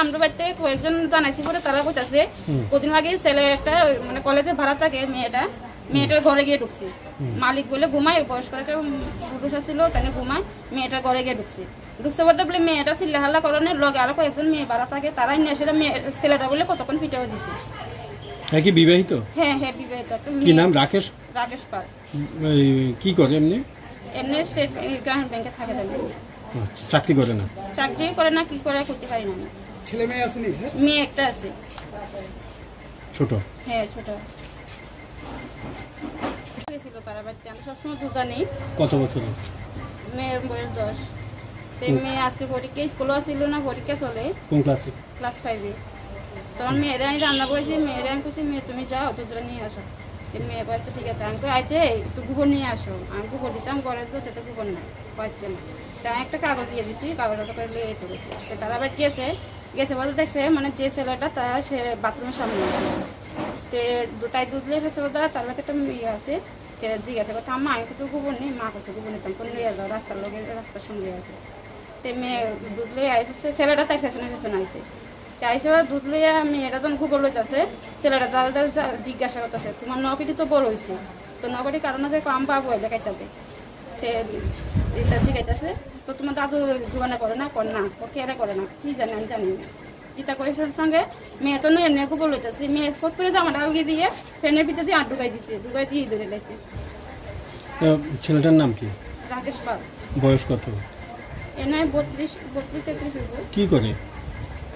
আমরা বাড়িতে কয়েকজন জানাইছি পরে তারা কইতাছে কদিন আগে ছেলে একটা মানে কলেজে ভাড়া থাকে মেয়েটার ঘরে গিয়ে ঢুকছে মালিক বলে ঘুমায় বয়স্ক একটা পুরুষ ছিল তাকে ঘুমায় মেয়েটার ঘরে গিয়ে ঢুকছে বলতে বলে মেয়েটা চিল্লাহাল্লা করণের লগে আরো কয়েকজন মেয়ে ভাড়া থাকে তারাই নিয়ে সেটা ছেলেটা বলে কতক্ষণ পিটাও দিছে। হ্যাঁ কি বিবাহিত? হ্যাঁ হ্যাঁ বিবাহিত। কি নাম? রাকেশ পাল। কি করে এমনি স্টেট গ্রামীণ ব্যাংকে থাকে। চাকরি করে না? চাকরি করে না, কি করে করতে পারি না। ছেলে মেয়ে আছে? মেয়ে একটা আছে। ছোট? হ্যাঁ ছোট। গেছিল তারা বাড়িতে, আমি সবসময় দুধা নেই। কত বছর? মেয়ের বয়স 10। মেয়ে আজকে পরীক্ষা, স্কুলও ছিল না, পরীক্ষা চলে। কোন ক্লাসে? ক্লাস 5-এ। তখন মেয়েরা আমি রান্না করেছি, মেয়েরা আমি করছি মেয়ে তুমি যাও দুধটা নিয়ে আসো। মেয়ে কয়েছে ঠিক আছে। আমি আইতে একটু গোবর নিয়ে আসো। আমি গোবর দিতাম ঘরে, তো সেটা গোবর না পাচ্ছে না। তাই একটা কাগজ দিয়ে দিচ্ছি, কাগজটা করে লিয়ে যেতে গেছি। তারা আবার গেছে বলতে দেখছে মানে যে ছেলেটা তার সে বাথরুমের সামনে আছে। তাই দুধ লিয়ে ফেসে বলতে তার কাছে একটা মেয়ে আছে। জিজ্ঞাসা করতে আম্মা আমি তো গোবর নেই, মা করছে গোবর নিতাম কোন লিয়ে যাও, রাস্তার লোকের রাস্তার সঙ্গে আছে। মেয়ে দুধ লিয়ে আইসে, ছেলেটা তাই পেছনে আইছে। আইসে দুধ লিয়ে মেয়েটা যখন গোবর লইতেছে, ছেলেটা তাদের জিজ্ঞাসা করতেছে তোমার নকটি তো বড় হয়েছে, তো নকটি কারণ আছে কম পাবো এলে কাইটাতে এটা জিজ্ঞাসা তো তোমার দাদু দোকানে করে না? কর না। ও কেয়ারে করে না, কি জানি আমি জানি না। চিন্তা করে সঙ্গে মেয়ে তো নয় গোবর লইতেছে, মেয়ে ফট করে জামাটা উগিয়ে দিয়ে ফ্যানের ভিতরে দিয়ে ঢুকাই দিছে, ঢুকাই দিয়ে ধরে লাইছে। ছেলেটার নাম কি? রাকেশ পাল। বয়স কত? এনে 32-33 হইব। কি করে?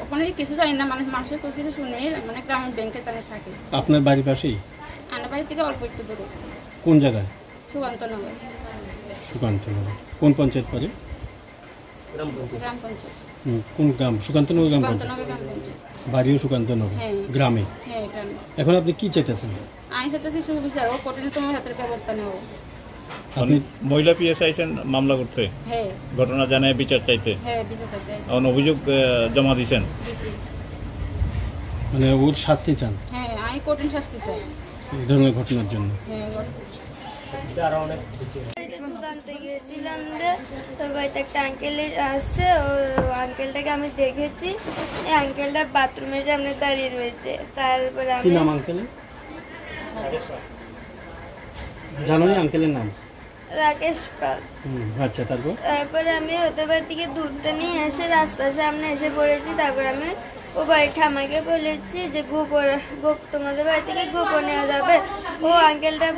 ওখানে কিছু জানি না, মানুষের কোচিতে শুনে মানে গ্রামীণ ব্যাংকে তানে থাকে। আপনার বাড়ির পাশেই? আমার বাড়ি থেকে অল্প একটু দূরে। কোন জায়গায়? সুকান্তনগর। সুকান্তনগর কোন পঞ্চায়েত পড়ে? গ্রাম পঞ্চায়েত। কোন গ্রাম? সুকান্তনগর গ্রাম পঞ্চায়েত। বাড়িও সুকান্তনগর গ্রামে? হ্যাঁ গ্রামে। এখন আপনি কি চাইতেছেন? আমি চাইতেছি সুবিচার ও কঠিনতম হাতের ব্যবস্থা নেব। আপনি মহিলা পিএস আইছেন মামলা করতে? হ্যাঁ। ঘটনা জানায় বিচার চাইতে? হ্যাঁ বিচার চাইতে। এখন অভিযোগ জমা দিয়েছেন? মানে ওর শাস্তি চান? হ্যাঁ আমি কঠিন শাস্তি চাই এই ধরনের ঘটনার জন্য। হ্যাঁ দুধ আনতে গিয়েছিলাম তো বাড়িতে একটা আঙ্কেল আসছে, ও আঙ্কেলটাকে আমি দেখেছি, এই আঙ্কেলটা বাথরুমের সামনে দাঁড়িয়ে রয়েছে। তারপরে কি নাম আঙ্কেলের? জানো না আঙ্কেলের নাম? রাকেশ পাল। আচ্ছা তারপরে আমি ওদের বাড়ি থেকে দুধটা নিয়ে এসে রাস্তার সামনে এসে পড়েছি। তারপরে আমি ও বাড়ির ঠামাকে বলেছি যে তোমাদের বাড়ি থেকে গোপর নেওয়া যাবে। ও আঙ্কেলটা